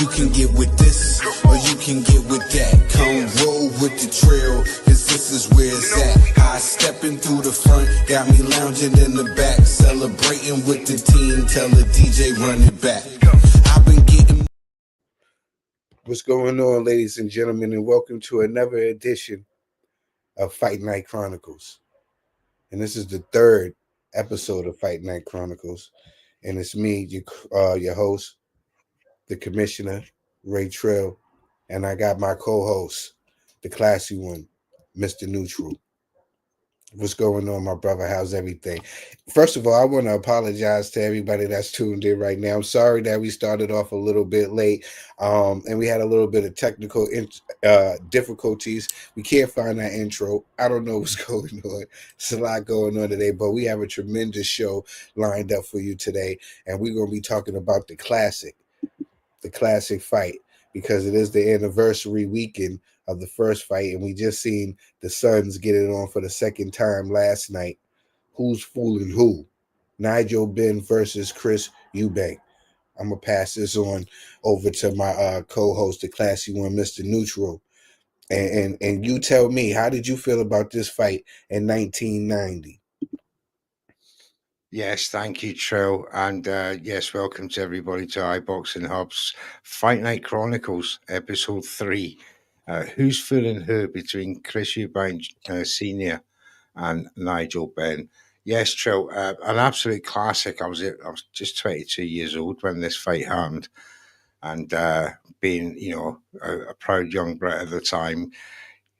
You can get with this, or you can get with that. Come roll with the trail, cause this is where it's at. High stepping through the front, got me lounging in the back. Celebrating with the team, tell the DJ run it back. I've been getting... What's going on, ladies and gentlemen, and welcome to another edition of Fight Night Chronicles. And this is the third episode of Fight Night Chronicles. And it's me, your host, the commissioner, Raetrilogy, and I got my co-host, the classy one, Mr. Neutral. What's going on, my brother? How's everything? First of all, I want to apologize to everybody that's tuned in right now. I'm sorry that we started off a little bit late, and we had a little bit of technical difficulties. We can't find that intro. I don't know what's going on. There's a lot going on today, but we have a tremendous show lined up for you today, and we're going to be talking about the classic fight, because it is the anniversary weekend of the first fight, and we just seen the Suns get it on for the second time last night. Who's fooling who? Nigel Benn versus Chris Eubank. I'm gonna pass this on over to my co-host, the classy one, Mr. Neutral, and you tell me, how did you feel about this fight in 1990? Yes, thank you, Trill. And yes, welcome to everybody to iBoxingHub's Fight Night Chronicles, episode 3. Who's fooling who between Chris Eubank Sr. and Nigel Benn? Yes, Trill, an absolute classic. I was just 22 years old when this fight happened. And being, a proud young Brit at the time,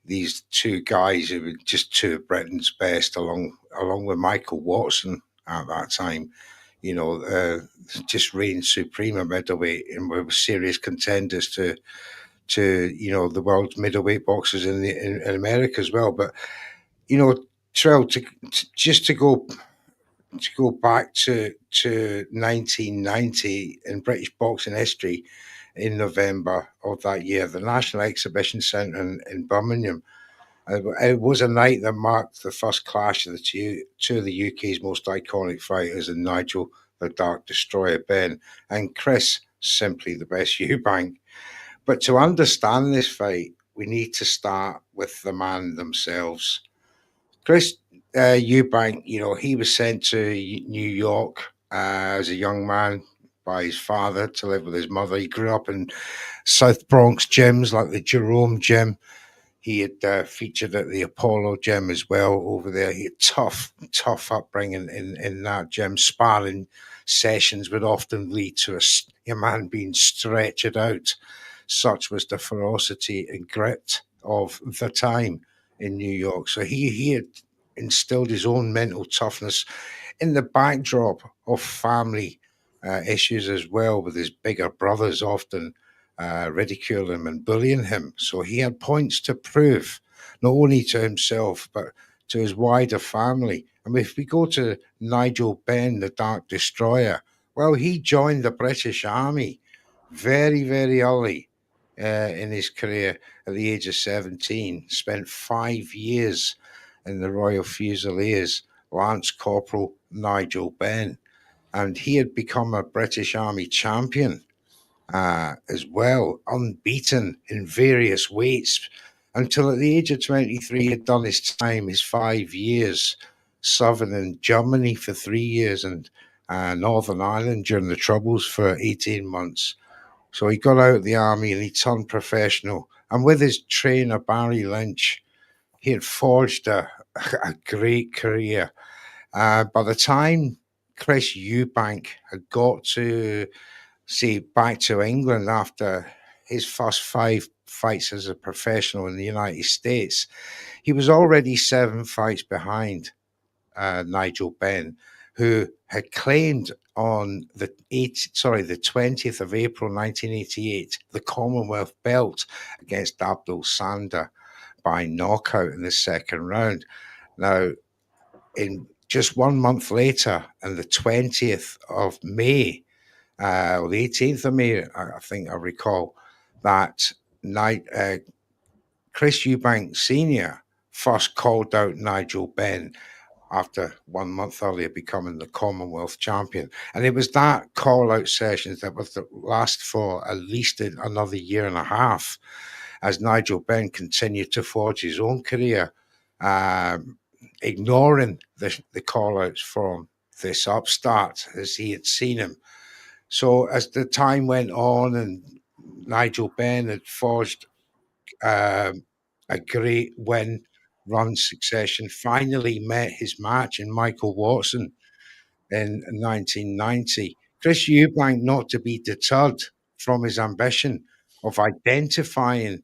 these two guys who were just two of Britain's best, along with Michael Watson at that time, just reigned supreme at middleweight, and were serious contenders to the world's middleweight boxers in America as well. But Trill, to go back to 1990 in British boxing history, in November of that year, the National Exhibition Centre in Birmingham. It was a night that marked the first clash of the two of the UK's most iconic fighters, in Nigel the Dark Destroyer Benn and Chris, simply the best, Eubank. But to understand this fight, we need to start with the man themselves. Chris Eubank, he was sent to New York as a young man by his father to live with his mother. He grew up in South Bronx gyms like the Jerome Gym. He had featured at the Apollo Gym as well over there. He had tough upbringing in that gym. Sparring sessions would often lead to a man being stretchered out. Such was the ferocity and grit of the time in New York. So he had instilled his own mental toughness in the backdrop of family issues as well, with his bigger brothers often ridiculing him and bullying him. So he had points to prove, not only to himself, but to his wider family. And if we go to Nigel Benn, the Dark Destroyer, well, he joined the British Army very, very early in his career at the age of 17, spent 5 years in the Royal Fusiliers, Lance Corporal Nigel Benn. And he had become a British Army champion as well, unbeaten in various weights, until at the age of 23 he had done his time, his 5 years, serving in Germany for 3 years and Northern Ireland during the Troubles for 18 months. So he got out of the army and he turned professional. And with his trainer, Barry Lynch, he had forged a great career. By the time Chris Eubank had got back to England after his first 5 fights as a professional in the United States, he was already 7 fights behind Nigel Benn, who had claimed on the 20th of April 1988 the Commonwealth belt against Abdul Sander by knockout in the second round. Now, in just 1 month later, on the 20th of May, or the 18th of May, I think I recall, that night, Chris Eubank Sr. first called out Nigel Benn after 1 month earlier becoming the Commonwealth champion. And it was that call-out sessions that would last for at least another year and a half as Nigel Benn continued to forge his own career, ignoring the call-outs from this upstart as he had seen him. So as the time went on and Nigel Benn had forged a great win-run succession, finally met his match in Michael Watson in 1990. Chris Eubank, not to be deterred from his ambition of identifying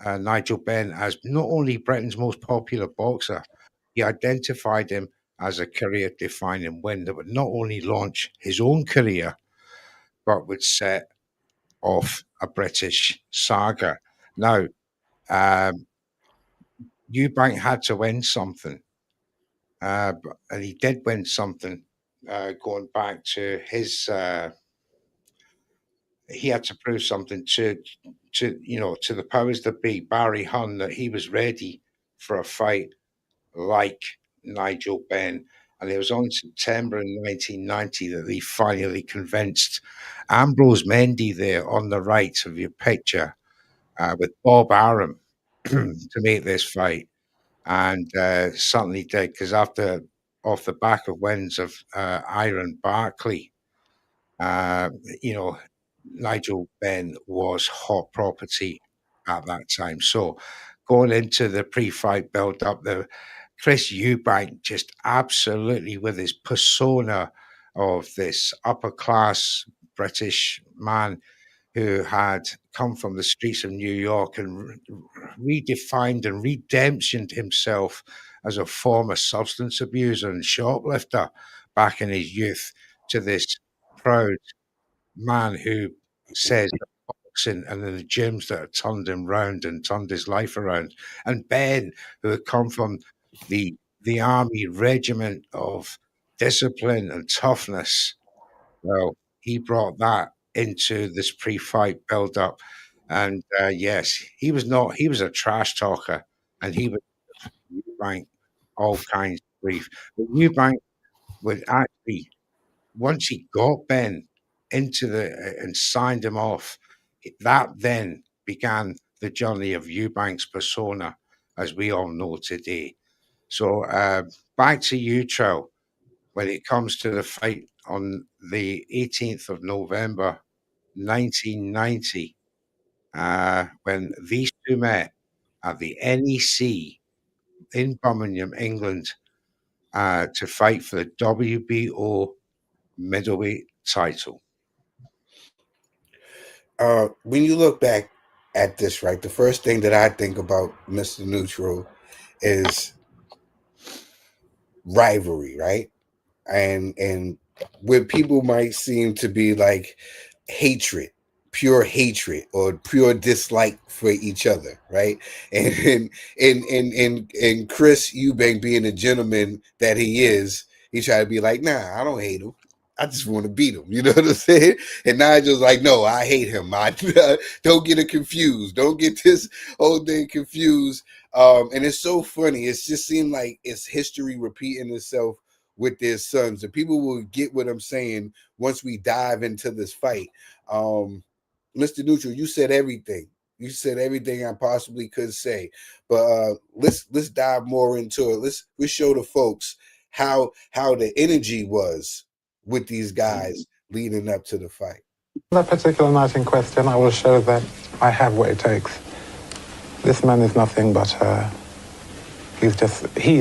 Nigel Benn as not only Britain's most popular boxer, he identified him as a career-defining win that would not only launch his own career, but would set off a British saga. Now, Eubank had to win something, and he did win something. Going back to his, he had to prove something to the powers that be, Barry Hunn, that he was ready for a fight like Nigel Benn. And it was on September in 1990 that he finally convinced Ambrose Mendy there on the right of your picture with Bob Arum to make this fight. And certainly did, because off the back of wins of Iron Barkley, Nigel Benn was hot property at that time. So going into the pre-fight build-up, the Chris Eubank just absolutely with his persona of this upper-class British man who had come from the streets of New York and redefined and redemptioned himself as a former substance abuser and shoplifter back in his youth to this proud man who says that boxing and the gyms that have turned him round and turned his life around. And Ben, who had come from the army regiment of discipline and toughness, well, he brought that into this pre-fight build-up. And yes, he was a trash talker, and he would Eubank all kinds of grief. But Eubank would actually, once he got Ben into and signed him off, that then began the journey of Eubank's persona, as we all know today. So back to you, Trow, when it comes to the fight on the 18th of November, 1990, when these two met at the NEC in Birmingham, England, to fight for the WBO middleweight title. When you look back at this, right, the first thing that I think about, Mr. Neutral, is rivalry, right? And where people might seem to be like hatred, pure hatred or pure dislike for each other, right? And Chris Eubank, being the gentleman that he is, he tried to be like, nah, I don't hate him. I just want to beat him. You know what I'm saying? And Nigel's like, no, I hate him. Don't get it confused. Don't get this whole thing confused. And it's so funny. It just seemed like it's history repeating itself with their sons. And people will get what I'm saying once we dive into this fight. Mr. Neutral, you said everything. You said everything I possibly could say. But let's dive more into it. Let's show the folks how the energy was with these guys leading up to the fight. That particular night in question, I will show that I have what it takes. This man is nothing but he's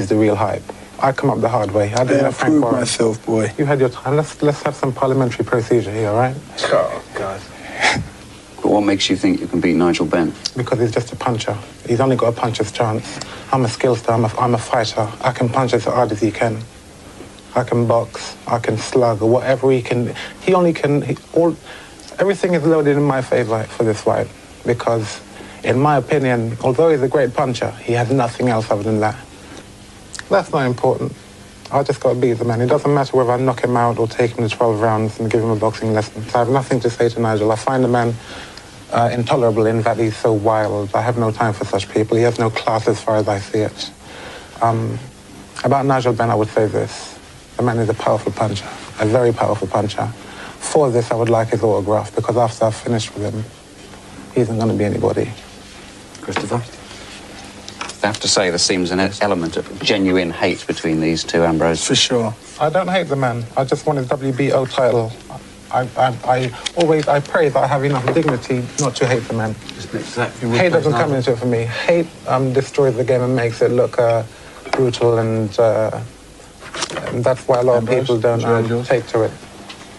the real hype. I come up the hard way. I didn't prove myself, boy. You had your time. Let's have some parliamentary procedure here, all right? Oh, God. But what makes you think you can beat Nigel Benn? Because he's just a puncher. He's only got a puncher's chance. I'm a skillster. I'm a fighter. I can punch as hard as he can. I can box, I can slug, or whatever he can. Everything is loaded in my favor for this fight because, in my opinion, although he's a great puncher, he has nothing else other than that. That's not important. I just got to beat the man. It doesn't matter whether I knock him out or take him to 12 rounds and give him a boxing lesson. So I have nothing to say to Nigel. I find the man intolerable in that he's so wild. I have no time for such people. He has no class as far as I see it. About Nigel Benn, I would say this. The man is a powerful puncher, a very powerful puncher. For this, I would like his autograph, because after I've finished with him, he isn't going to be anybody. Christopher? I have to say, there seems an element of genuine hate between these two, Ambrose. For sure. I don't hate the man. I just want his WBO title. I pray that I have enough dignity not to hate the man. Exactly. Hate doesn't come into it for me. Hate destroys the game and makes it look brutal, and that's why a lot of people don't take to it.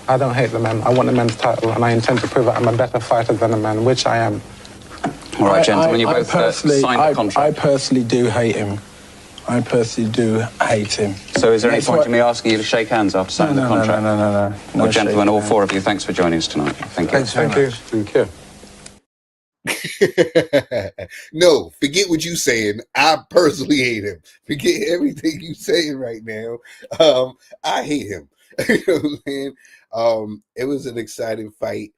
I don't hate the man. I want the man's title, and I intend to prove that I'm a better fighter than the man, which I am. All right, gentlemen, you both signed the contract. I personally do hate him. I personally do hate him. So is there any point in me asking you to shake hands after signing the contract? No. Well, gentlemen, all four of you, thanks for joining us tonight. Thank you. Thank you. No, forget what you saying. I personally hate him. Forget everything you saying right now. I hate him. You know what I'm saying? It was an exciting fight.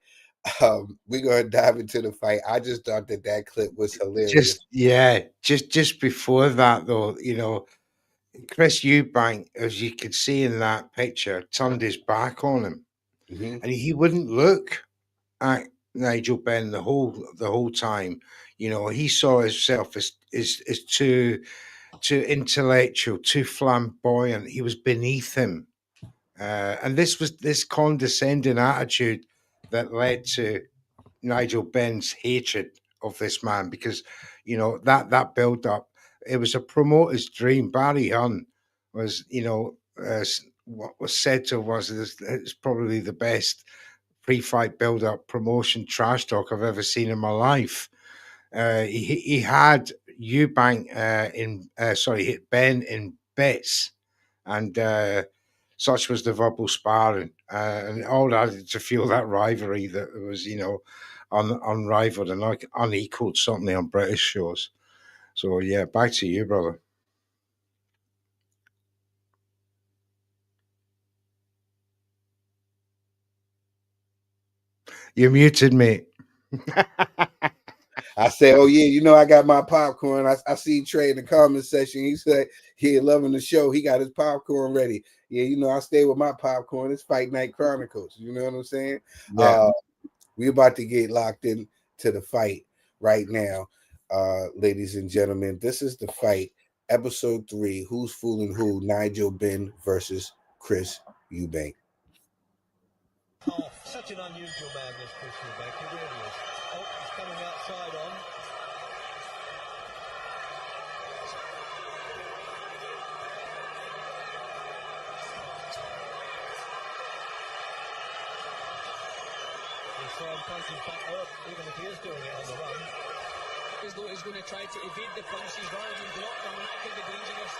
We're gonna dive into the fight. I just thought that clip was hilarious. Just before that though, you know, Chris Eubank, as you could see in that picture, turned his back on him, and he wouldn't look at Nigel Benn the whole time. You know, he saw himself as too intellectual, too flamboyant. He was beneath him, and this condescending attitude that led to Nigel Benn's hatred of this man, because you know that build up. It was a promoter's dream. Barry Hunn was, you know, what was said to was it's probably the best pre-fight build-up promotion trash talk I've ever seen in my life. He had Eubank hit Ben in bits, and such was the verbal sparring, and all added to fuel that rivalry that was, you know, unrivaled and like unequaled certainly on British shows. So yeah, back to you, brother. You're muted, mate. I said, oh yeah, you know, I got my popcorn. I see Trey in the comment section. He said he loving the show. He got his popcorn ready. Yeah, you know, I stay with my popcorn. It's Fight Night Chronicles. You know what I'm saying? Yeah. We're about to get locked in to the fight right now. Ladies and gentlemen, this is the fight, episode 3, Who's Fooling Who? Nigel Benn versus Chris Eubank. Oh, such an unusual man, this Chris Eubank. He really is. Oh, he's coming outside on. You saw him punching back up, even if he is doing it on the run. As though he's going to try to evade the punches rather than block them, and that could be dangerous.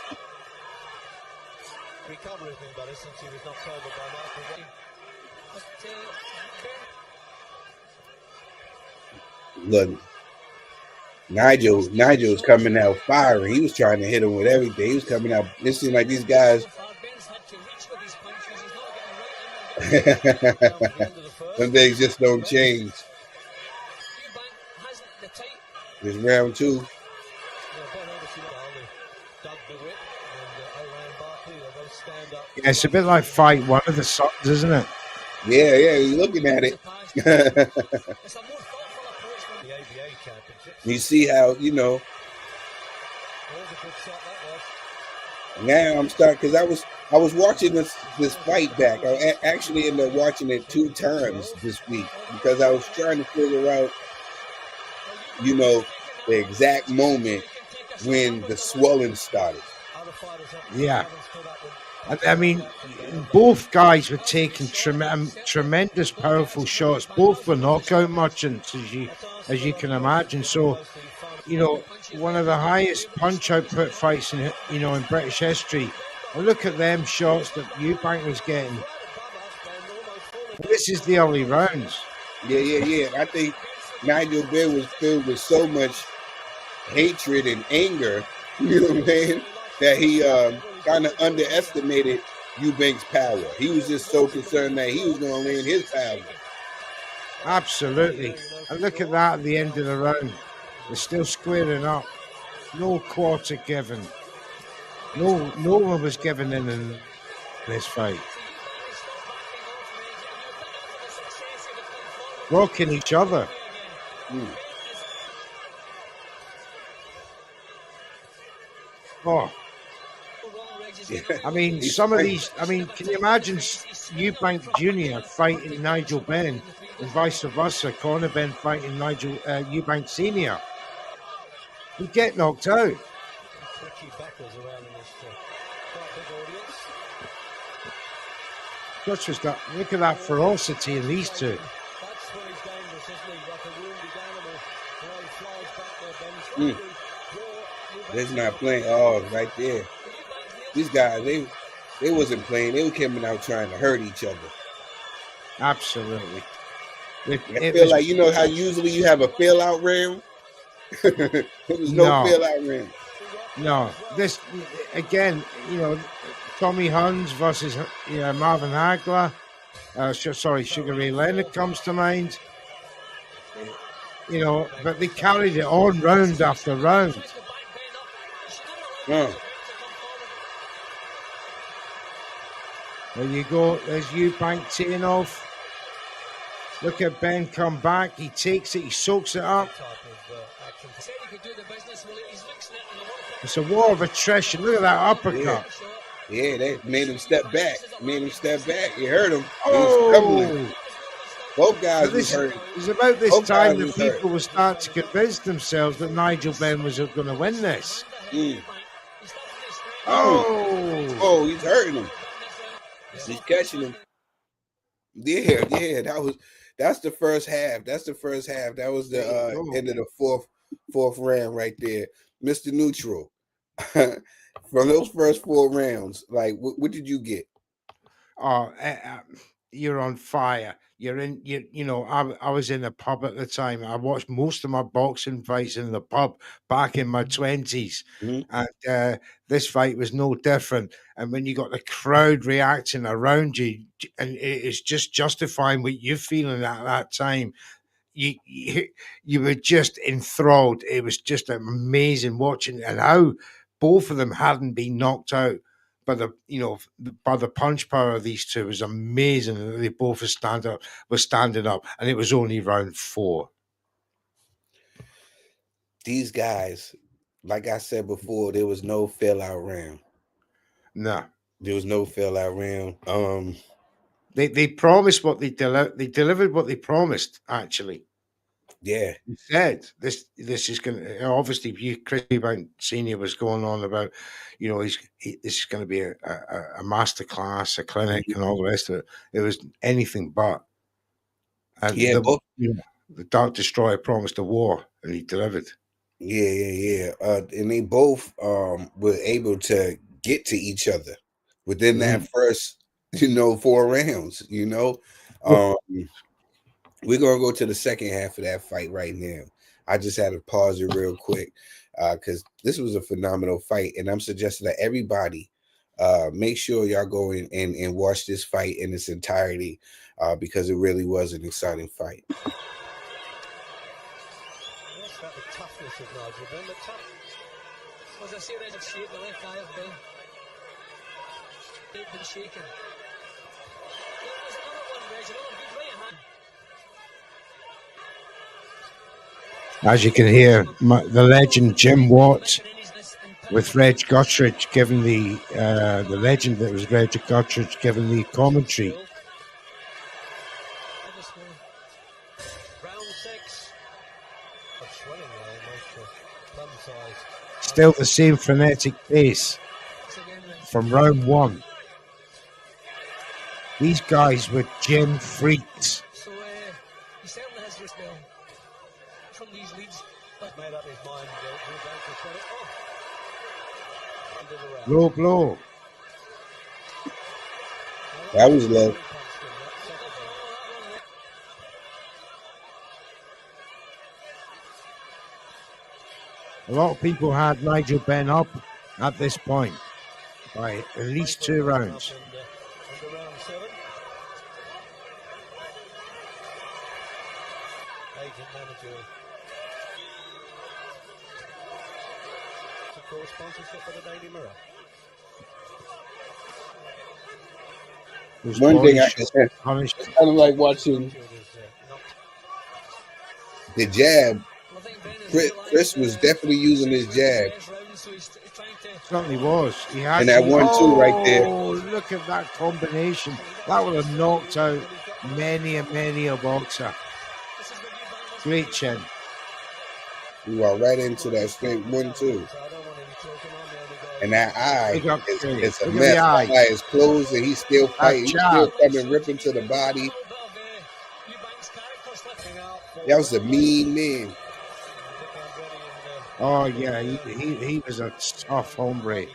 Recover him, but since he was not told by Michael. Look, Nigel's coming out firing. He was trying to hit him with everything. He was coming out. It seemed like these guys. Some things just don't change. It's round 2. Yeah, it's a bit like fight 1 of the Suns, isn't it? Yeah, you're looking at it. You see how, you know, now I'm starting, because I was watching this fight back. I actually ended up watching it 2 times this week, because I was trying to figure out, you know, the exact moment when the swelling started. Yeah. I mean, both guys were taking tremendous, powerful shots. Both were knockout merchants, as you can imagine. So, you know, one of the highest punch output fights in British history. Well, look at them shots that Eubank was getting. This is the early rounds. Yeah. I think Nigel Benn was filled with so much hatred and anger, you know what I'm saying, that he kind of underestimated Eubank's power. He was just so concerned that he was going to land his power. Absolutely. And look at that at the end of the round. They're still squaring up. No quarter given. No one was given in this fight. Rocking each other. Oh. I mean, some of these, I mean, can you imagine Eubank Jr. fighting Nigel Benn and vice versa, Conor Benn fighting Eubank Sr.? He'd get knocked out. Look at that ferocity in these two. That's not playing. Oh, right there. These guys, they wasn't playing. They were coming out trying to hurt each other. Absolutely. I feel like, you know how usually you have a fill out round? There was no fill out round. No. This, again, you know, Tommy Huns versus Marvin Hagler. Sugar Ray Leonard comes to mind. You know, but they carried it on round after round. There you go. There's Eubank teeing off. Look at Ben come back. He takes it. He soaks it up. It's a war of attrition. Look at that uppercut. Yeah, they made him step back. You heard him. Oh! Both guys was hurt. It was about this time that people will start to convince themselves that Nigel Benn was going to win this. Oh, he's hurting him. He's catching him. Yeah, that's the first half. That was the end of the fourth round right there. Mr. Neutral. From those first 4 rounds, like what did you get? Oh, you're on fire. You know, I was in the pub at the time. I watched most of my boxing fights in the pub back in my 20s. And this fight was no different. And when you got the crowd reacting around you, and it's just justifying what you're feeling at that time, you were just enthralled. It was just amazing watching, and how both of them hadn't been knocked out. But by the punch power of these two, was amazing. They both were standing up, and it was only round 4. These guys, like I said before, there was no fill out round. No, there was no fill out round. They promised what they delivered. They delivered what they promised. Actually, yeah. He said this is going to, obviously, Chris Eubank Senior was going on about, this is going to be a master class, a clinic, and all the rest of it. It was anything but. And the Dark Destroyer promised a war, and he delivered. Yeah. And they both were able to get to each other within that first, 4 rounds. We're gonna go to the second half of that fight right now. I just had to pause it real quick because this was a phenomenal fight, and I'm suggesting that everybody make sure y'all go in and watch this fight in its entirety because it really was an exciting fight. Toughness of Nigel Benn, but tough. As I say, there's a shape, the left eye of Ben. They've been shaken. There's another one, Reginald. Good right hand. As you can hear, the legend Jim Watt with Reg Guttridge giving the legend that was Reg Guttridge giving the commentary. Still the same frenetic pace from round 1. These guys were gym freaks. So he certainly has just from these leads made up his mind. Low blow. That was low. A lot of people had Nigel Benn up at this point by at least 2 rounds. Agent manager. Support sponsorship for the Daily Mirror. His One body thing I should it's punish. kind of like watching the jab. Chris was definitely using his jab, Certainly was. He had and that to. 1-2 right there. Oh, look at that combination. That would have knocked out many a boxer. Great chin. We walked right into that straight 1-2. And that eye Big up, is Curry. it's a Look at mess. the eye. That eye is closed, and he's still fighting. He's still jab. coming, ripping to the body. That was a mean man. Oh yeah, he was a tough hombre.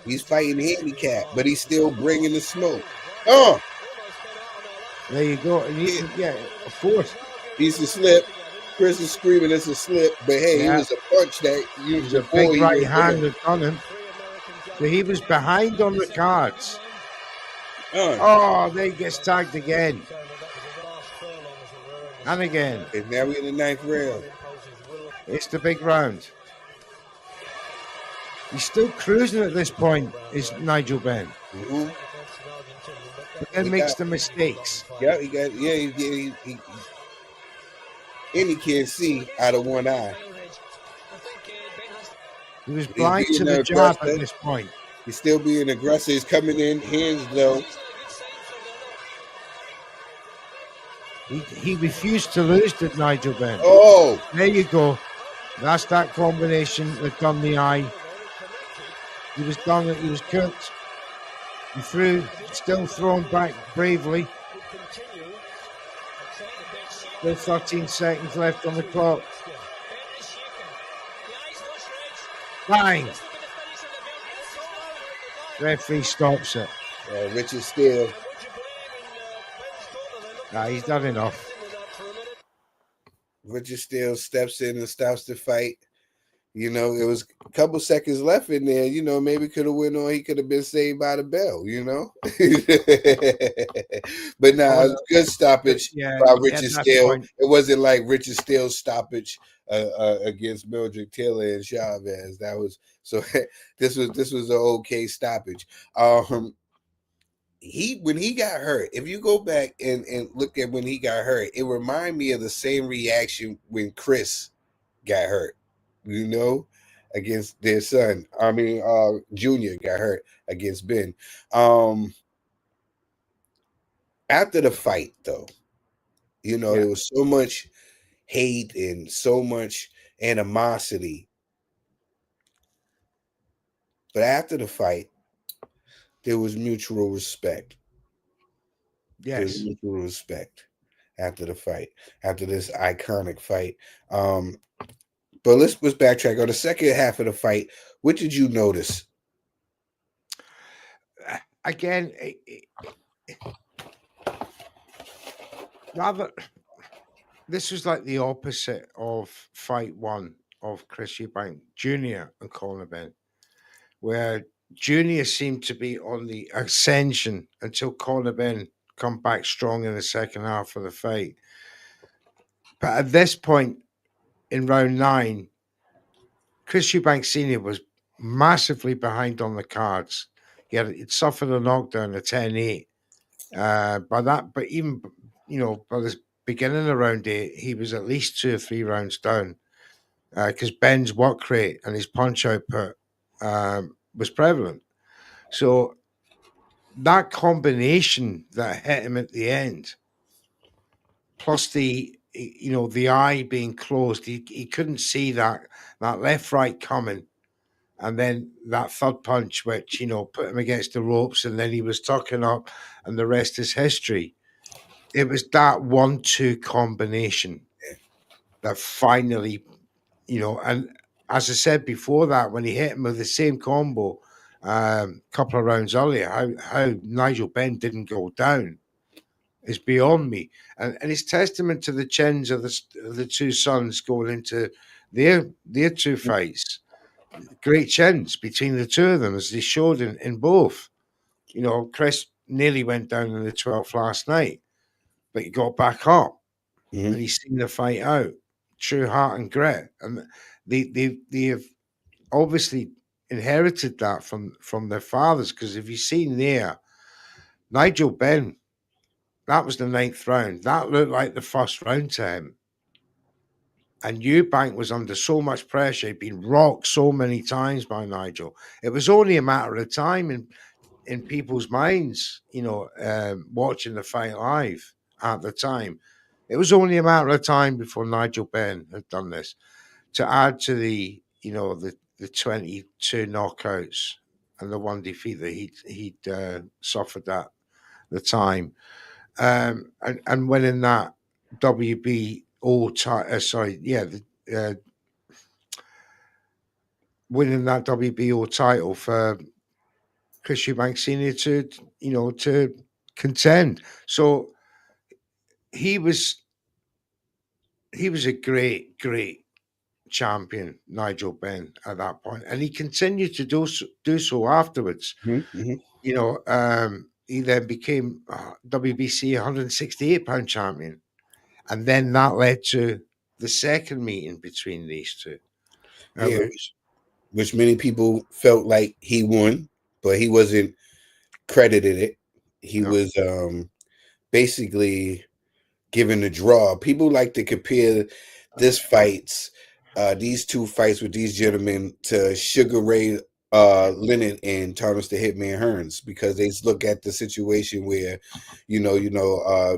He's fighting handicap, but he's still bringing the smoke. Oh, there you go. And yeah, of course. He's a slip. Chris is screaming it's a slip, but hey, Yeah. it was a punch that It was a big right hand that done him. So he was behind on the cards. Oh, there he gets tagged again. And again. And now we're in the 9th round. It's the big round. He's still cruising at this point, is Nigel Benn. Mm-hmm. But then makes the mistakes. Yeah, he and he can't see out of one eye. He was blind to the jab at this point. He's still being aggressive. He's coming in hands though. He refused to lose, did Nigel Benn. Oh, there you go. That's that combination that done the eye. He was done. He was cooked. He threw, still thrown back bravely. Still 13 seconds left on the clock. Bang! Referee stops it. Richard Steele. Nah, he's done enough. Richard Steele steps in and stops the fight. You know, it was a couple seconds left in there. You know, maybe could have went on. He could have been saved by the bell, you know. But nah, it was a good stoppage by Richard Steele. It wasn't like Richard Steele's stoppage against Mildred Taylor and Chavez. That was so. This was an okay stoppage. When he got hurt, if you go back and look at when he got hurt, it reminded me of the same reaction when Chris got hurt, you know, against their son. I mean, Junior got hurt against Ben. After the fight, though, you know, there was so much hate and so much animosity. But after the fight, there was mutual respect. Yes. There was mutual respect after the fight, after this iconic fight. But let's backtrack. On the second half of the fight, what did you notice? Again, this was like the opposite of fight one of Chris Eubank Jr. and Conor Benn, where Junior seemed to be on the ascension until Conor Benn come back strong in the second half of the fight. But at this point in round 9, Chris Eubank Sr. was massively behind on the cards. He'd suffered a knockdown, a 10-8. But even, you know, by the beginning of round 8, he was at least 2 or 3 rounds down because Ben's work rate and his punch output was prevalent. So that combination that hit him at the end, plus the eye being closed, he couldn't see that left right coming, and then that third punch, which, you know, put him against the ropes, and then he was tucking up, and the rest is history. It was that 1-2 combination that finally, you know, and as I said before that, when he hit him with the same combo a couple of rounds earlier, how Nigel Benn didn't go down is beyond me. And it's testament to the chins of the two sons going into their 2 fights. Great chins between the two of them, as they showed in both. You know, Chris nearly went down in the 12th last night, but he got back up and he's seen the fight out. True heart and grit. And they have obviously inherited that from their fathers. Because if you've seen there, Nigel Benn, that was the 9th round. That looked like the first round to him. And Eubank was under so much pressure. He'd been rocked so many times by Nigel. It was only a matter of time in people's minds, watching the fight live at the time. It was only a matter of time before Nigel Benn had done this to add to the 22 knockouts and the one defeat that he'd suffered at the time, and winning that WBO winning that WBO title for Chris Eubank Senior to contend. So he was a great champion, Nigel Benn, at that point, and he continued to do so afterwards. Mm-hmm. He then became WBC 168-pound champion, and then that led to the second meeting between these two. Which many people felt like he won, but he wasn't credited it. He was basically given a draw. People like to compare these two fights with these gentlemen to Sugar Ray Leonard and Thomas the Hitman Hearns, because they look at the situation where,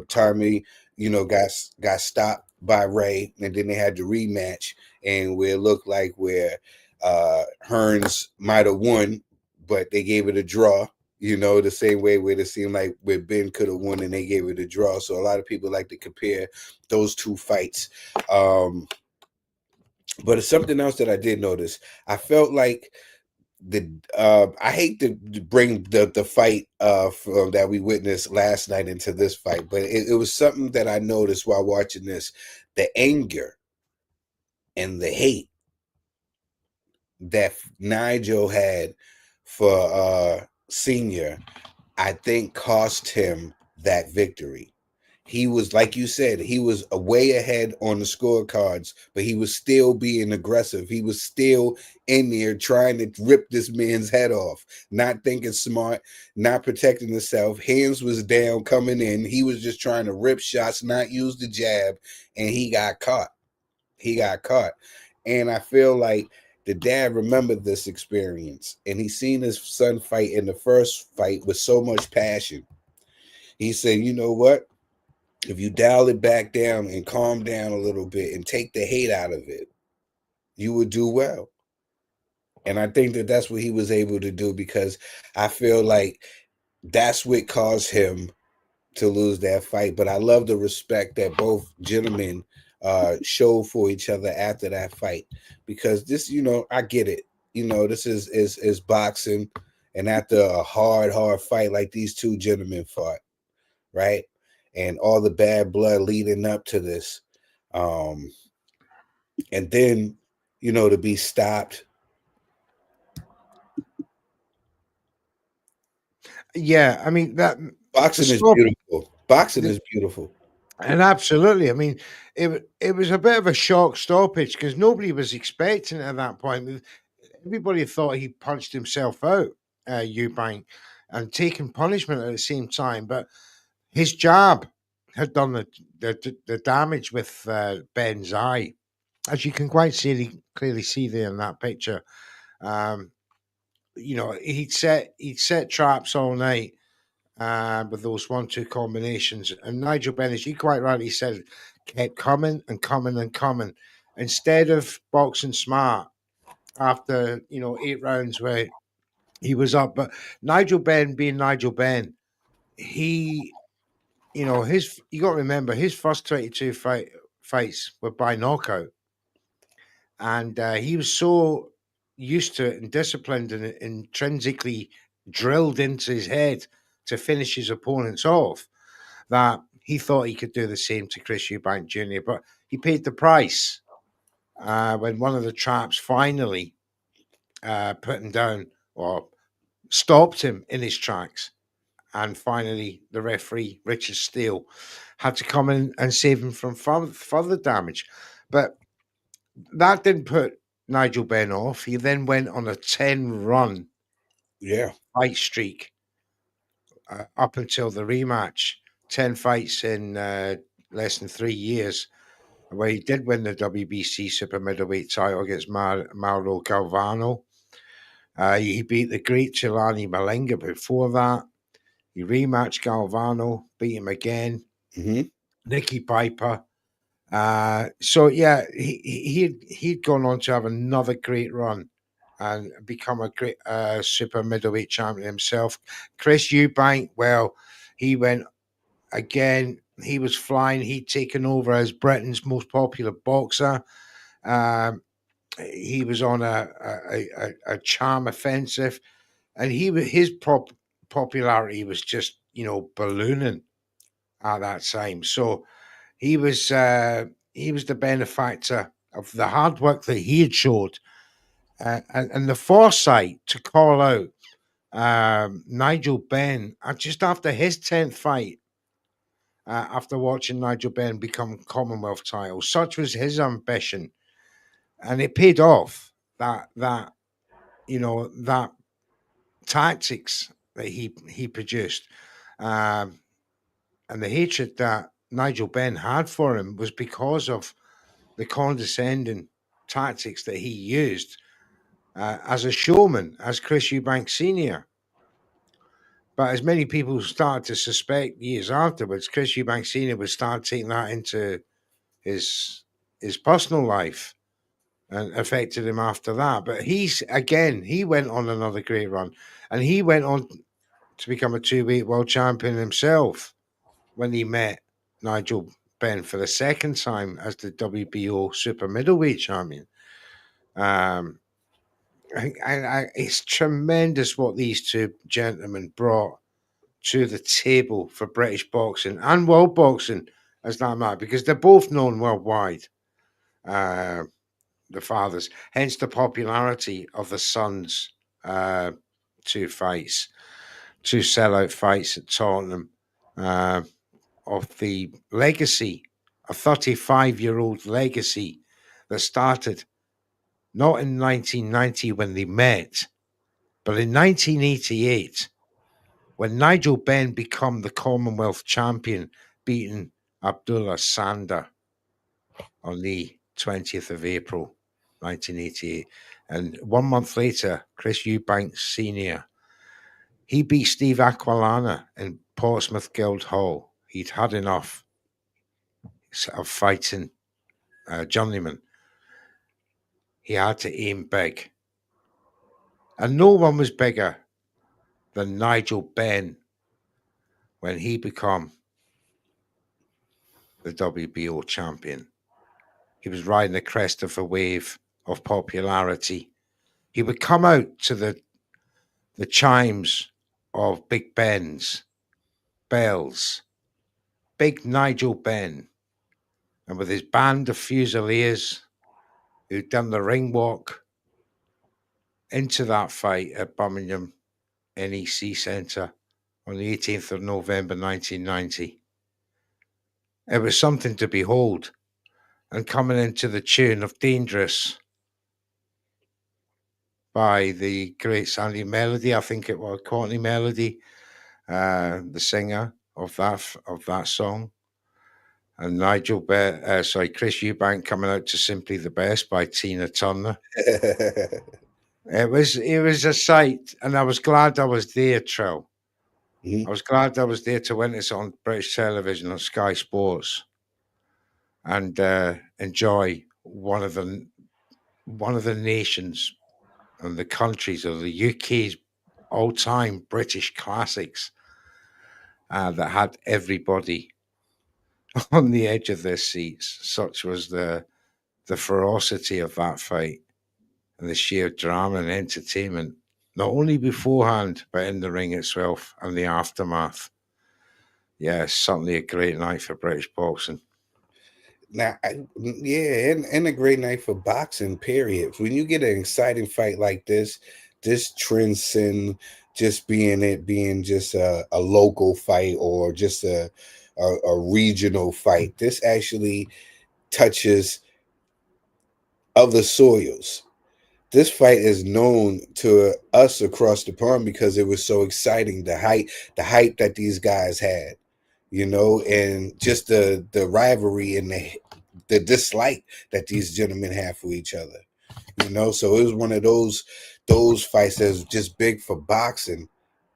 Tommy, got stopped by Ray, and then they had the rematch, and where it looked like where Hearns might have won, but they gave it a draw. The same way where it seemed like where Ben could have won and they gave it a draw. So a lot of people like to compare those two fights. But it's something else that I did notice. I felt like I hate to bring the fight that we witnessed last night into this fight, but it was something that I noticed while watching this. The anger and the hate that Nigel had for Senior, I think cost him that victory. He was, like you said, he was way ahead on the scorecards, but he was still being aggressive. He was still in there trying to rip this man's head off, not thinking smart, not protecting himself. Hands was down coming in. He was just trying to rip shots, not use the jab, and he got caught. And I feel like the dad remembered this experience, and he seen his son fight in the first fight with so much passion. He said, you know what? If you dial it back down and calm down a little bit and take the hate out of it, you would do well. And I think that that's what he was able to do, because I feel like that's what caused him to lose that fight. But I love the respect that both gentlemen showed for each other after that fight, because this, I get it. This is boxing, and after a hard fight like these two gentlemen fought, right? And all the bad blood leading up to this, and then to be stopped. Yeah, I mean, that boxing is beautiful. Boxing is beautiful. And absolutely, I mean, it was a bit of a shock stoppage because nobody was expecting it at that point. Everybody thought he punched himself out, Eubank, and taken punishment at the same time. But his jab had done the damage with Ben's eye, as you can quite clearly see there in that picture. He'd set traps all night. With those 1-2 combinations, and Nigel Benn, as you quite rightly said, kept coming and coming and coming. Instead of boxing smart after 8 rounds where he was up, but Nigel Benn being Nigel Benn, you got to remember his first 22 fights were by knockout, and he was so used to it and disciplined and intrinsically drilled into his head to finish his opponents off, that he thought he could do the same to Chris Eubank Jr., but he paid the price when one of the traps finally put him down or stopped him in his tracks. And finally, the referee, Richard Steele, had to come in and save him from further damage. But that didn't put Nigel Benn off. He then went on a 10-run fight streak up until the rematch. 10 fights in less than 3 years, where he did win the WBC super middleweight title against Mauro Galvano. He beat the great Chilani Malenga before that. He rematched Galvano, beat him again. Nicky Piper. So yeah, he'd gone on to have another great run and become a great super middleweight champion himself. Chris Eubank, well, he went again. He was flying. He'd taken over as Britain's most popular boxer. He was on a charm offensive, and his popularity was just ballooning at that time. So he was the benefactor of the hard work that he had showed, and the foresight to call out Nigel Benn just after his 10th fight. After watching Nigel Benn become Commonwealth title, such was his ambition, and it paid off. That tactics that he produced, and the hatred that Nigel Benn had for him was because of the condescending tactics that he used as a showman, as Chris Eubank Sr. But as many people started to suspect years afterwards, Chris Eubank Sr. would start taking that into his personal life and affected him after that. But he went on another great run, and he went on to become a 2-weight world champion himself when he met Nigel Benn for the second time as the WBO super middleweight champion. It's tremendous what these two gentlemen brought to the table for British boxing and world boxing, as that matter, because they're both known worldwide. The fathers, hence the popularity of the sons' 2 fights, 2 sellout fights at Tottenham, of the legacy, a 35-year-old legacy that started not in 1990 when they met, but in 1988 when Nigel Benn became the Commonwealth champion, beating Abdullah Sander on the 20th of April, 1988. And 1 month later, Chris Eubank Sr., he beat Steve Aquilana in Portsmouth Guildhall. He'd had enough of fighting journeyman. He had to aim big. And no one was bigger than Nigel Benn when he became the WBO champion. He was riding the crest of a wave of popularity. He would come out to the chimes of Big Ben's bells, Big Nigel Benn, and with his band of Fusiliers who'd done the ring walk into that fight at Birmingham NEC Centre on the 18th of November 1990. It was something to behold, and coming into the tune of Dangerous by the great Sandy Melody, I think it was Courtney Melody, the singer of that song, and Chris Eubank coming out to Simply the Best by Tina Turner. It was a sight, and I was glad I was there, Trill. I was glad I was there to witness it on British television on Sky Sports and enjoy one of the nations and the countries of the UK's all-time British classics that had everybody on the edge of their seats. Such was the ferocity of that fight and the sheer drama and entertainment, not only beforehand, but in the ring itself and the aftermath. Yeah, certainly a great night for British boxing. Now, and a great night for boxing, period. When you get an exciting fight like this transcends just being just a local fight or just a regional fight. This actually touches other soils. this fight is known to us across the pond because it was so exciting. The hype that these guys had, and just the rivalry and the dislike that these gentlemen have for each other. So it was one of those fights that's just big for boxing.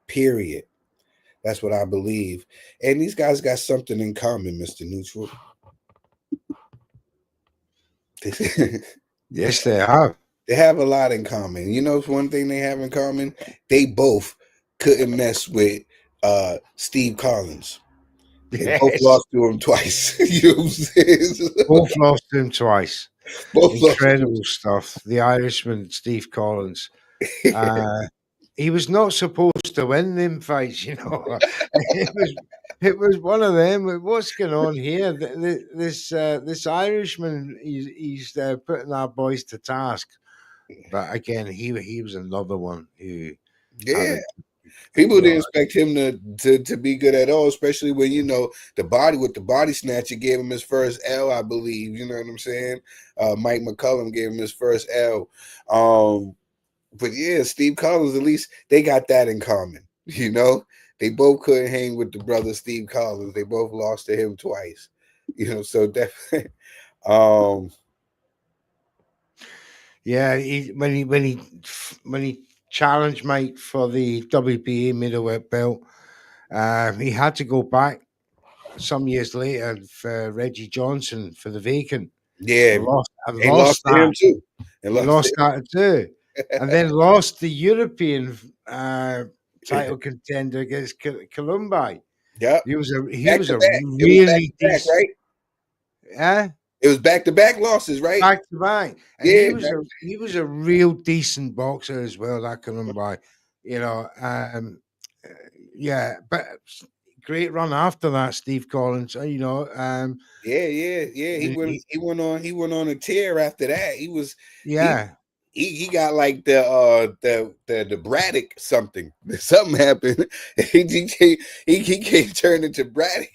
Period. That's what I believe. And these guys got something in common, Mr. Neutral. Yes, they have. They have a lot in common. One thing they have in common? They both couldn't mess with Steve Collins. They both Yes. lost to him twice. You know what I'm saying? Both lost to him twice. Both lost to him. Incredible stuff. The Irishman, Steve Collins. He was not supposed to win them fights, It was one of them. What's going on here? This Irishman, he's putting our boys to task. But again, he was another one who Yeah. People didn't expect him to be good at all, especially when the body snatcher gave him his first L, I believe. You know what I'm saying? Mike McCullum gave him his first L. But yeah, Steve Collins, at least they got that in common. They both couldn't hang with the brother Steve Collins. They both lost to him twice. So definitely. Yeah, when he challenged Mike for the WBA middleweight belt, he had to go back some years later for Reggie Johnson for the vacant. Yeah, lost to him too. He lost that too, and then lost the European title contender against Columbi. Yeah, he was a really decent, right? Yeah. It was back-to-back losses, right? Back to back. And yeah, he was a real decent boxer as well, that Columbi. Yeah, but great run after that, Steve Collins. Yeah. He went on a tear after that. He was he got like the Braddock something. Something happened. he came turned into Braddock.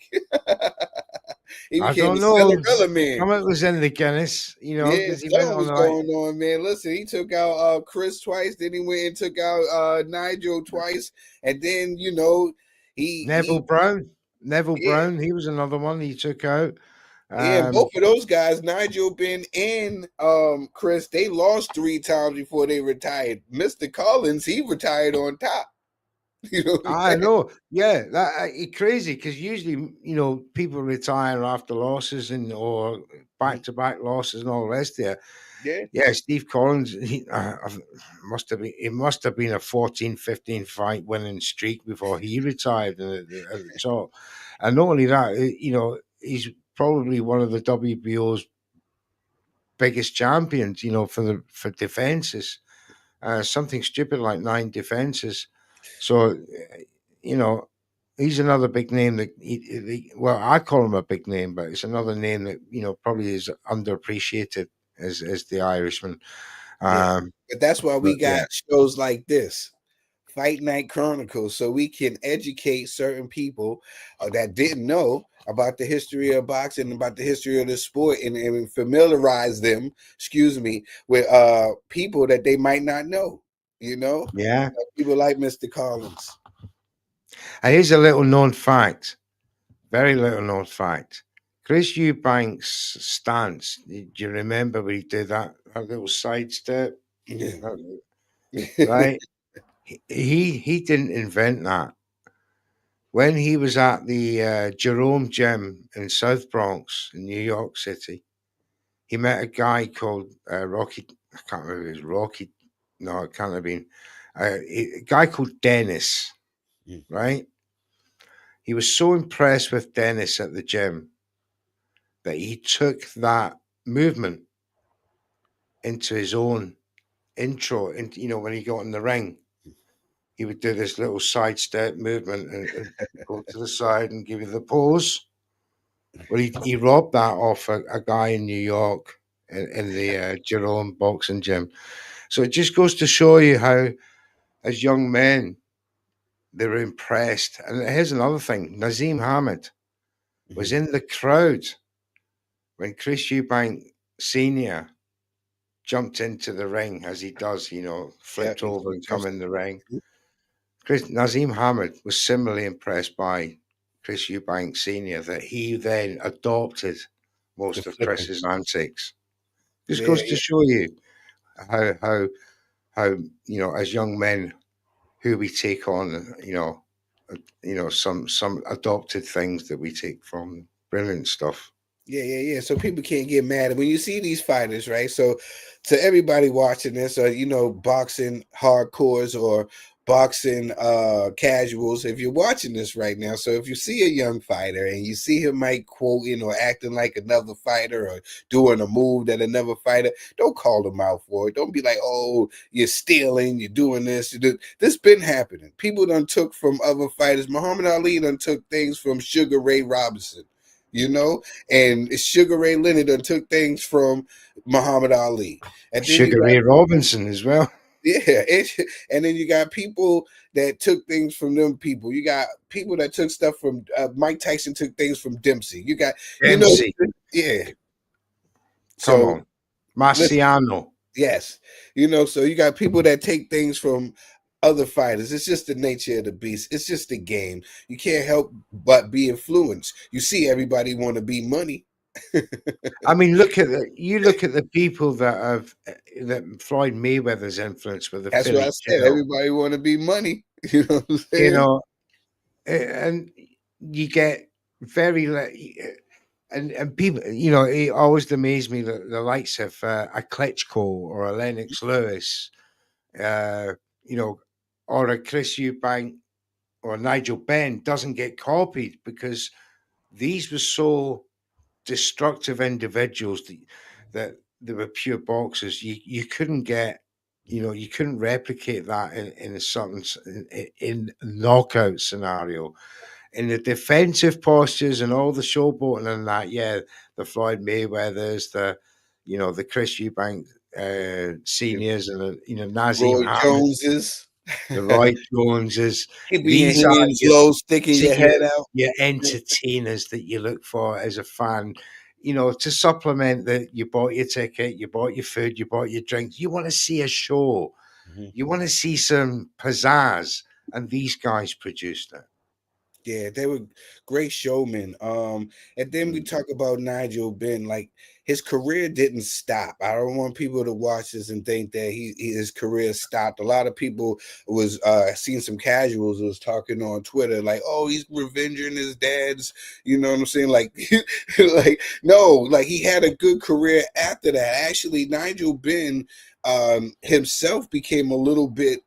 He I became don't know. Man. Something was in the Guinness, because he went on was going on, man. Listen, he took out Chris twice, then he went and took out Nigel twice, and then Neville Brown. He was another one he took out. Yeah, both of those guys, Nigel Benn and Chris, they lost 3 times before they retired. Mr. Collins, he retired on top. I know. Yeah, that crazy because usually, people retire after losses or back-to-back losses and all the rest there. Yeah, Steve Collins, he must have been a 14, 15 fight winning streak before he retired at the top. And not only that, he's probably one of the WBO's biggest champions, for defenses. Something stupid like 9 defenses. So, he's another big name that I call him a big name, but it's another name that probably is underappreciated as the Irishman. But that's why we got shows like this, Fight Night Chronicles, so we can educate certain people that didn't know about the history of boxing, about the history of the sport, and familiarize them, with people that they might not know. Yeah, people like Mr. Collins. And here's a little known fact, very little known fact. Chris Eubank's stance. Do you remember when he did that little side step? Yeah. Right. He didn't invent that. When he was at the Jerome Gym in South Bronx in New York City, he met a guy called Rocky. I can't remember if it was Rocky. No, it can't have been. A guy called Dennis, right? He was so impressed with Dennis at the gym that he took that movement into his own intro. And when he got in the ring, he would do this little sidestep movement and go to the side and give you the pose. Well, he robbed that off a guy in New York in the Jerome boxing gym. So it just goes to show you how, as young men, they were impressed. And here's another thing. Nazim Hamid was in the crowd when Chris Eubank Sr. jumped into the ring as he does, flipped over and come in the ring. Mhm. Nazim Hamid was similarly impressed by Chris Eubank Sr. that he then adopted most The of flipping. Chris's antics. Just Yeah, goes to yeah. show you how as young men, who we take on, some adopted things that we take from them. Brilliant stuff. Yeah. So people can't get mad when you see these fighters, right? So to everybody watching this, or boxing hardcores or boxing casuals, if you're watching this right now, so if you see a young fighter and you see him might quoting or acting like another fighter or doing a move that another fighter, don't call them out for it. Don't be like, oh, you're stealing, you're doing this. This been happening. People done took from other fighters. Muhammad Ali done took things from Sugar Ray Robinson. And Sugar Ray Leonard done took things from Muhammad Ali. And then you Sugar got Ray Robinson as well. and then you got people that took things from them people. You got people that took stuff from Mike Tyson took things from Dempsey. You got, Dempsey. Yeah. Come So on. Marciano. yes, so you got people that take things from other fighters. It's just the nature of the beast. It's just the game. You can't help but be influenced. You see everybody want to be money. I mean, look at the people that Floyd Mayweather's influence with the That's what I Philly said. Joe. Everybody want to be money. You know what I'm saying? And you get very and people, it always amazed me that the likes of a Klitschko or a Lennox Lewis, uh, or a Chris Eubank or a Nigel Benn doesn't get copied, because these were so destructive individuals that they were pure boxers. You couldn't get, you couldn't replicate that in a certain in knockout scenario. In the defensive postures and all the showboating and that, yeah, the Floyd Mayweathers, the Chris Eubank seniors, and Nazim Roy Hamid, Joneses. the Roy Joneses. Keeping your These are hands low, sticking your head out. your entertainers that you look for as a fan. To supplement that, you bought your ticket, you bought your food, you bought your drinks. You want to see a show. You want to see some pizzazz, and these guys produced it. Yeah, they were great showmen. And then we talk about Nigel Benn. Like, his career didn't stop. I don't want people to watch this and think that his career stopped. A lot of people was seeing some casuals was talking on Twitter like, oh, he's revenging his dad's. You know what I'm saying? Like, like no, like he had a good career after that. Actually, Nigel Benn himself became a little bit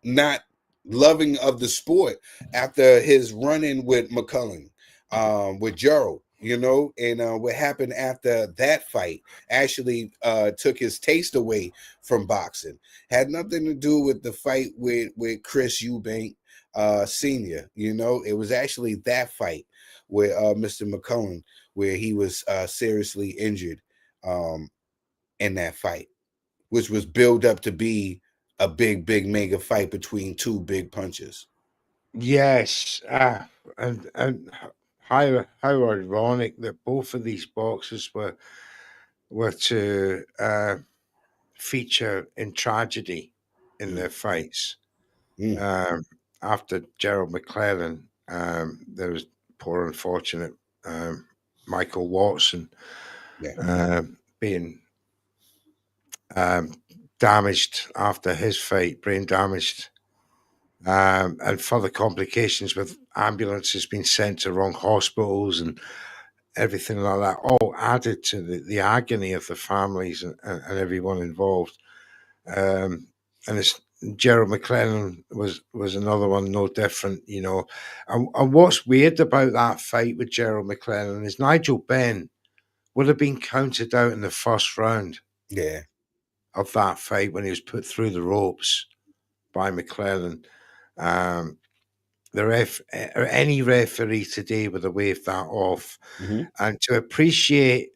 not loving of the sport after his run-in with McCullen, with Gerald, and what happened after that fight actually took his taste away from boxing. Had nothing to do with the fight with Chris Eubank Sr. It was actually that fight with Mr. McCullen where he was seriously injured in that fight, which was built up to be a big mega fight between two big punches. Yes, and how ironic that both of these boxers were to feature in tragedy in their fights. After Gerald McClellan, there was poor unfortunate Michael Watson being damaged after his fight, brain damaged. And further complications with ambulances being sent to wrong hospitals and everything like that, all added to the agony of the families and everyone involved. And it's Gerald McClellan was another one, no different, And what's weird about that fight with Gerald McClellan is Nigel Benn would have been counted out in the first round of that fight when he was put through the ropes by McClellan. Any referee today would have waved that off. And to appreciate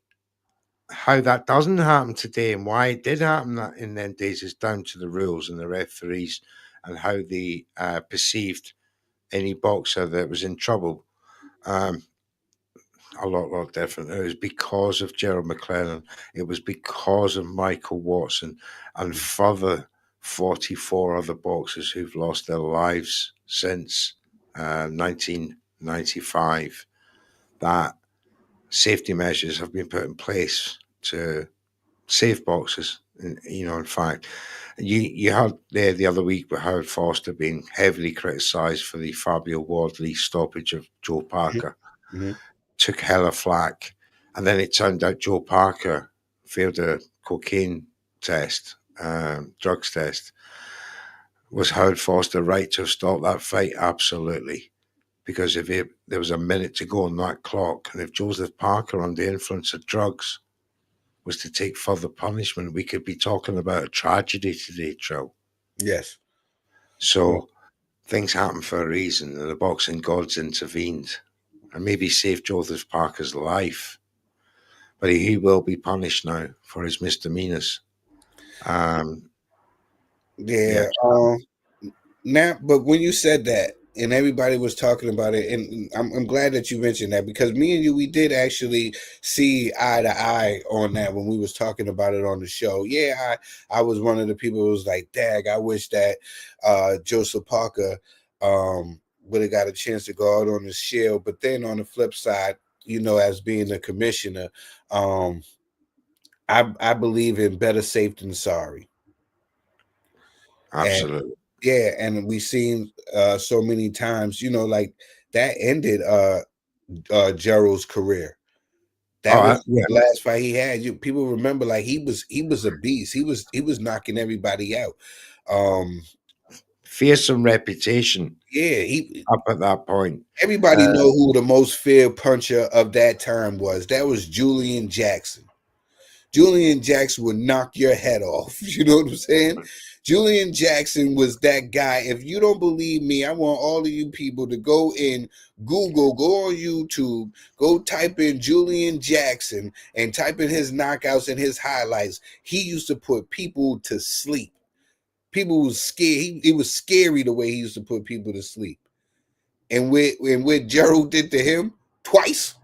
how that doesn't happen today and why it did happen that in them days is down to the rules and the referees and how they perceived any boxer that was in trouble. a lot different. It was because of Gerald McClellan. It was because of Michael Watson and further 44 other boxers who've lost their lives since 1995 that safety measures have been put in place to save boxers. In fact, you heard there the other week with Howard Foster being heavily criticised for the Fabio Wardley stoppage of Joe Parker. Mm-hmm. Took hella flack, and then it turned out Joe Parker failed a cocaine test, drugs test. Was Howard Foster right to have stopped that fight? Absolutely. Because if there was a minute to go on that clock, and if Joseph Parker, under the influence of drugs, was to take further punishment, we could be talking about a tragedy today, Trill. Yes. So things happen for a reason, and the boxing gods intervened and maybe saved Joseph Parker's life. But he will be punished now for his misdemeanors. Yeah. Now, but when you said that, and everybody was talking about it, and I'm glad that you mentioned that, because me and you, we did actually see eye to eye on that when we was talking about it on the show. Yeah, I was one of the people who was like, "Dag, I wish that Joseph Parker would have got a chance to go out on the shield." But then on the flip side, as being a commissioner, I believe in better safe than sorry. Absolutely. And we've seen so many times, like that ended Gerald's career. That was the last fight he had. People remember, like, he was a beast. He was knocking everybody out. Fearsome reputation. Yeah, up at that point. Everybody know who the most feared puncher of that time was. That was Julian Jackson. Julian Jackson would knock your head off. You know what I'm saying? Julian Jackson was that guy. If you don't believe me, I want all of you people to go in Google, go on YouTube, go type in Julian Jackson and type in his knockouts and his highlights. He used to put people to sleep. People was scared. It was scary the way he used to put people to sleep. And what Gerald did to him twice.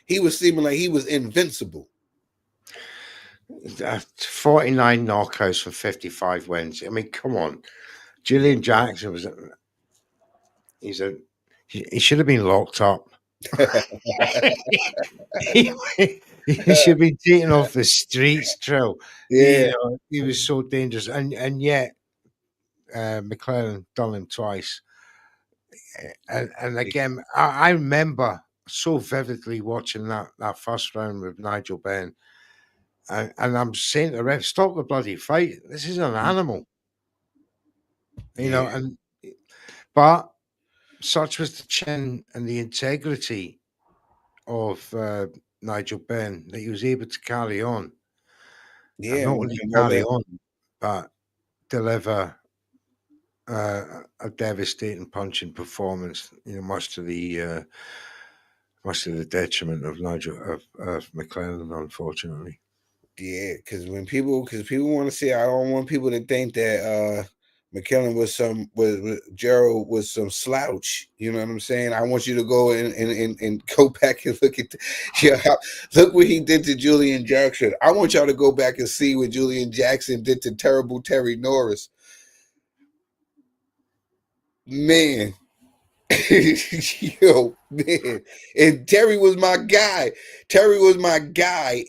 He was seeming like he was invincible. 49 knockouts for 55 wins. I mean, come on. Julian Jackson he should have been locked up. he should be taken off the streets, Trill. Yeah. He was so dangerous. And yet, McClellan done him twice. And again, I remember so vividly watching that first round with Nigel Benn. And I'm saying to the ref, stop the bloody fight. This is an animal. But such was the chin and the integrity of Nigel Benn that he was able to carry on. Yeah. And not only carry on, but deliver a devastating punching performance, much to the detriment of McClellan, unfortunately. Yeah, because people want to see, I don't want people to think that McClellan was Gerald was some slouch. You know what I'm saying? I want you to go and go back and look at look what he did to Julian Jackson. I want y'all to go back and see what Julian Jackson did to terrible Terry Norris. Man. Yo, man. And Terry was my guy.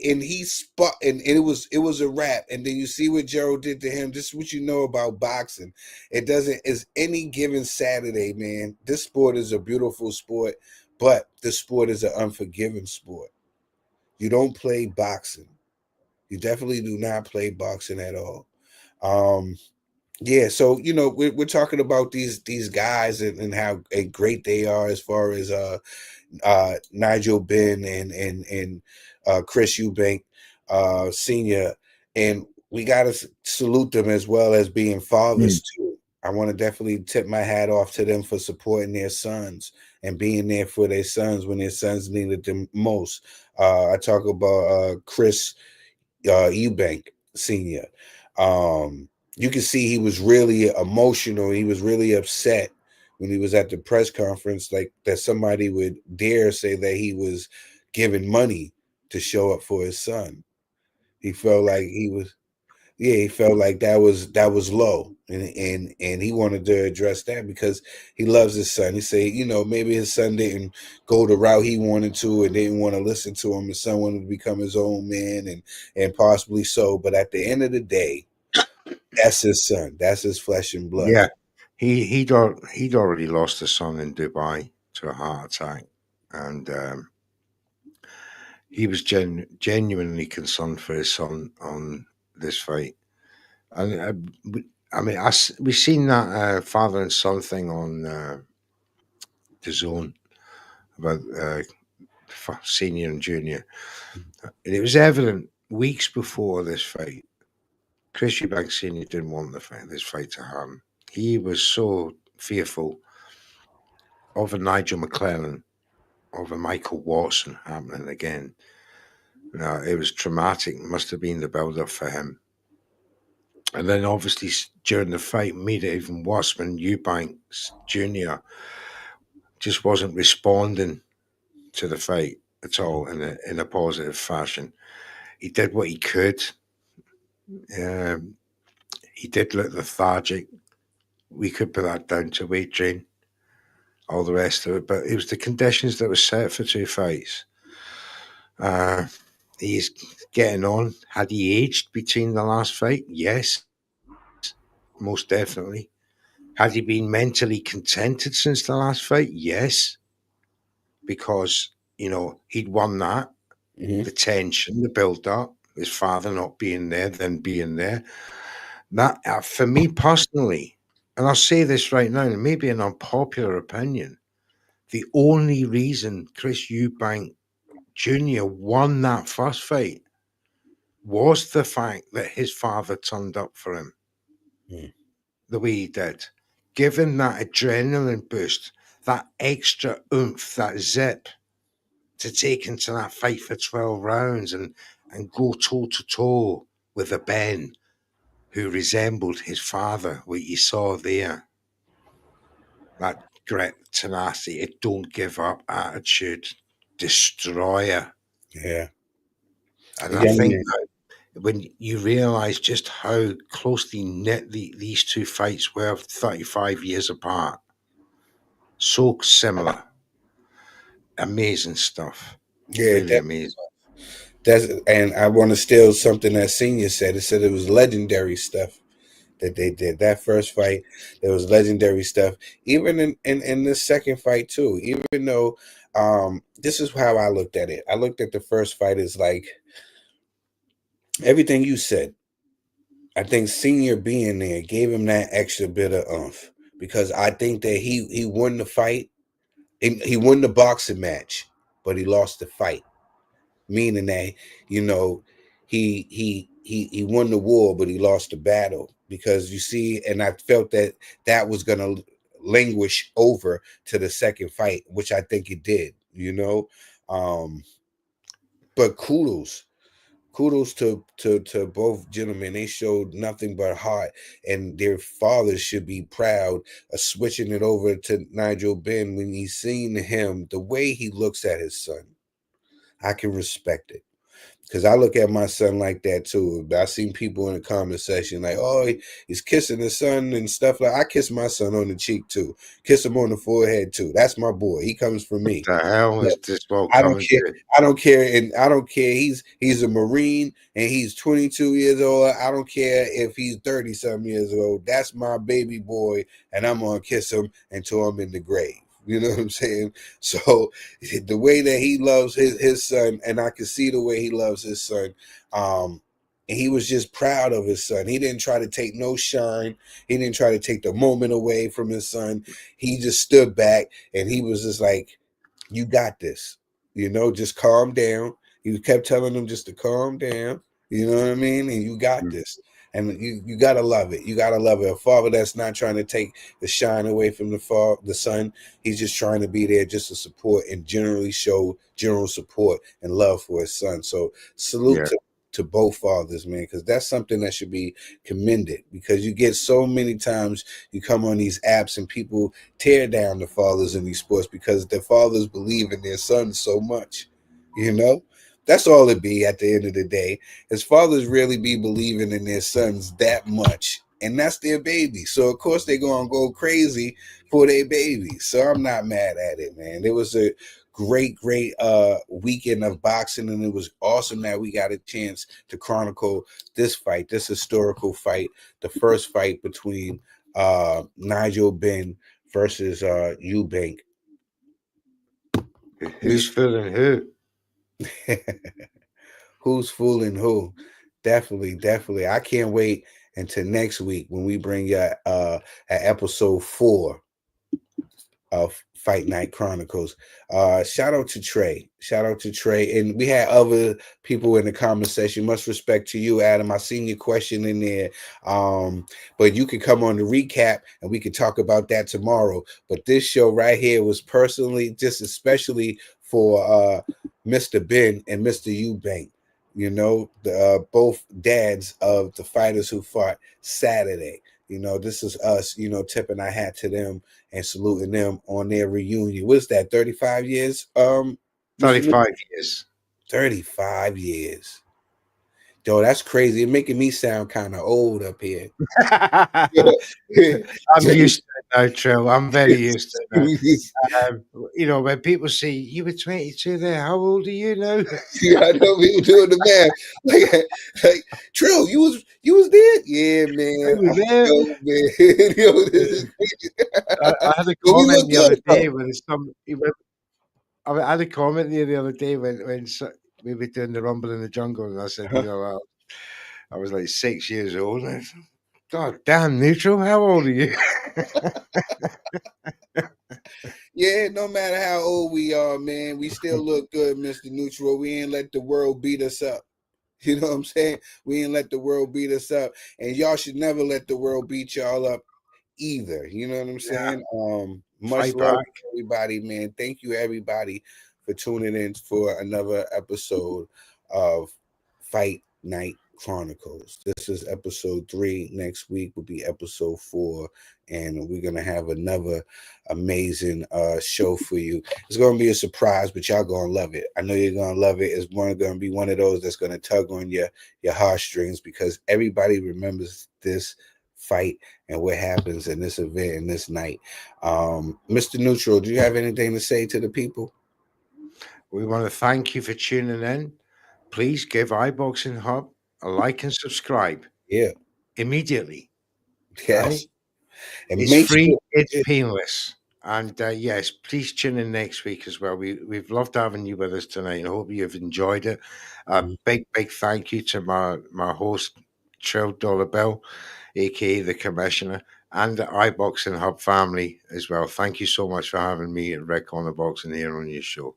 And he spot and it was a wrap. And then you see what Gerald did to him. This is what you know about boxing. It's any given Saturday, man. This sport is a beautiful sport, but this sport is an unforgiving sport. You don't play boxing. You definitely do not play boxing at all. Yeah, so we're talking about these guys and how great they are as far as Nigel Benn and Chris Eubank Senior, and we gotta salute them as well as being fathers too. I want to definitely tip my hat off to them for supporting their sons and being there for their sons when their sons needed them most. I talk about Chris Eubank Senior. You can see he was really emotional. He was really upset when he was at the press conference, like that somebody would dare say that he was giving money to show up for his son. He felt like he felt like that was low, and he wanted to address that because he loves his son. He said, maybe his son didn't go the route he wanted to and didn't want to listen to him. His son wanted to become his own man, and possibly so. But at the end of the day, that's his son. That's his flesh and blood. Yeah, he'd already lost a son in Dubai to a heart attack, and he was genuinely concerned for his son on this fight. And we've seen that father and son thing on the Zone about senior and junior, and it was evident weeks before this fight. Chris Eubank Senior didn't want this fight to happen. He was so fearful of a Nigel McClellan, of a Michael Watson happening again. It was traumatic. Must have been the build-up for him. And then obviously during the fight made it even worse when Eubanks Jr. just wasn't responding to the fight at all in a positive fashion. He did what he could. He did look lethargic. We could put that down to weight drain, all the rest of it, but it was the conditions that were set for two fights. He's getting on. Had he aged between the last fight? Yes, most definitely. Had he been mentally contented since the last fight? Yes, because he'd won that. Mm-hmm. The tension, the build-up, his father not being there, then being there. That for me personally, and I'll say this right now, and maybe an unpopular opinion, the only reason Chris Eubank Jr. won that first fight was the fact that his father turned up for him the way he did. Give him that adrenaline boost, that extra oomph, that zip to take into that fight for 12 rounds and go toe-to-toe with a Ben who resembled his father, what you saw there. That grit, tenacity, a don't give up attitude, destroyer. Yeah. And I think that when you realize just how closely knit these two fights were 35 years apart, so similar, amazing stuff. Yeah, really amazing. And I want to steal something that Senior said. It said it was legendary stuff that they did. That first fight, there was legendary stuff. Even in this second fight too. Even though this is how I looked at it. I looked at the first fight as like everything you said. I think Senior being there gave him that extra bit of oomph because I think that he won the fight. He won the boxing match, but he lost the fight. Meaning that he won the war, but he lost the battle because you see, and I felt that was gonna languish over to the second fight, which I think it did. But kudos to both gentlemen. They showed nothing but heart, and their fathers should be proud of switching it over to Nigel Benn when he's seen him the way he looks at his son. I can respect it. Because I look at my son like that too. I've seen people in the comment section like, oh, he's kissing his son and stuff. Like I kiss my son on the cheek too. Kiss him on the forehead too. That's my boy. He comes from me. What the hell is this? I don't care. I don't care. And I don't care. He's a Marine and he's 22 years old. I don't care if he's 30-something years old. That's my baby boy. And I'm going to kiss him until I'm in the grave. You know what I'm saying? So the way that he loves his son, and I can see the way he loves his son, and he was just proud of his son. He didn't try to take no shine. He didn't try to take the moment away from his son. He just stood back, and he was just like, you got this. Just calm down. He kept telling him just to calm down. You know what I mean? And you got this. And you got to love it. You got to love it. A father that's not trying to take the shine away from the son. He's just trying to be there just to support and generally show general support and love for his son. So salute to to both fathers, man, because that's something that should be commended, because you get so many times you come on these apps and people tear down the fathers in these sports because their fathers believe in their sons so much, you know? That's all it be at the end of the day. His fathers really be believing in their sons that much, and that's their baby. So of course they're gonna go crazy for their baby. So I'm not mad at it, man. It was a great weekend of boxing, and it was awesome that we got a chance to chronicle this fight, this historical fight, the first fight between Nigel Benn versus Eubank. Who's fooling who? Who's fooling who? Definitely. I can't wait until next week when we bring you at episode 4 of Fight Night Chronicles. Shout out to Trey. And we had other people in the comment section. Much respect to you, Adam. I seen your question in there. But you can come on the recap and we can talk about that tomorrow. But this show right here was personally, just especially for Mr. Ben and Mr. Eubank. You know, both dads of the fighters who fought Saturday. You know, this is us, you know, tipping our hat to them and saluting them on their reunion. What's that, 35 years? 35 years. 35 years. Yo, that's crazy. It's making me sound kind of old up here. I'm used to it now, Trill. I'm very used to it. You know, when people say, you were 22 there, how old are you now? Yeah, I know people doing the math. Like Trill, you was there? Yeah, man. I was there. Yo, man. Yo, this is crazy. I had a comment the other day when I had a comment the other day when we were doing the Rumble in the Jungle, and I said, you know, I was like 6 years old. And I said, God damn, Neutral, how old are you? Yeah, no matter how old we are, man, we still look good, Mr. Neutral. We ain't let the world beat us up. You know what I'm saying? We ain't let the world beat us up. And y'all should never let the world beat y'all up either. You know what I'm saying? Much Fight love back. to everybody, man. Thank you, everybody, for tuning in for another episode of Fight Night Chronicles. This is episode 3. Next week will be episode 4, and we're gonna have another amazing show for you. It's gonna be a surprise, but y'all gonna love it. I know you're gonna love it. It's gonna be one of those that's gonna tug on your heartstrings, because everybody remembers this fight and what happens in this event and this night. Mr. Neutral, do you have anything to say to the people? We want to thank you for tuning in. Please give iBoxingHub a like and subscribe. Yeah. Immediately. Yes. Right? And It's make free, sure it's painless. And yes, please tune in next week as well. We've loved having you with us tonight. I hope you've enjoyed it. Big thank you to my host, Trill Dollar Bill, aka the Commissioner, and the iBoxing Hub family as well. Thank you so much for having me and Red Corner Boxing here on your show.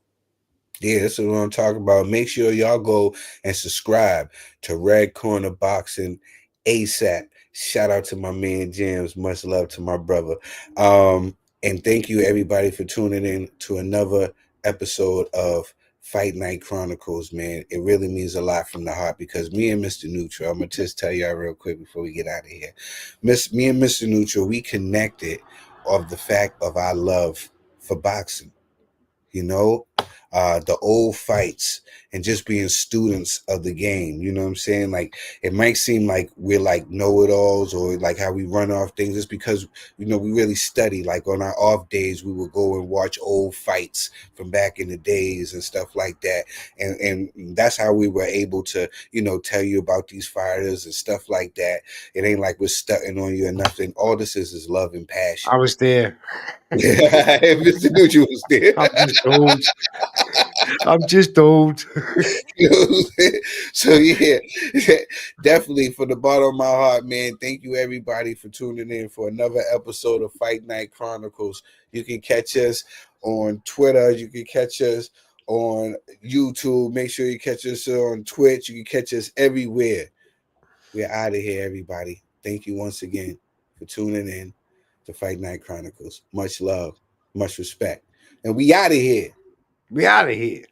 Yeah, this is what I'm talking about. Make sure y'all go and subscribe to Red Corner Boxing ASAP. Shout out to my man James. Much love to my brother. And thank you everybody for tuning in to another episode of Fight Night Chronicles, man. It really means a lot from the heart, because me and Mr. Neutral, I'm gonna just tell y'all real quick before we get out of here. Me and Mr. Neutral, we connected of the fact of our love for boxing. You know, the old fights and just being students of the game. You know what I'm saying? Like, it might seem like we're like know-it-alls, or like how we run off things. It's because, you know, we really study. Like on our off days, we would go and watch old fights from back in the days and stuff like that. And that's how we were able to, you know, tell you about these fighters and stuff like that. It ain't like we're stunting on you or nothing. All this is love and passion. I was there. Mr. Neutral was there. I'm just old. You know what I'm saying? So yeah, definitely from the bottom of my heart, man. Thank you everybody for tuning in for another episode of Fight Night Chronicles. You can catch us on Twitter. You can catch us on YouTube. Make sure you catch us on Twitch. You can catch us everywhere. We're out of here, everybody. Thank you once again for tuning in to Fight Night Chronicles. Much love, much respect. And we out of here. We out of here.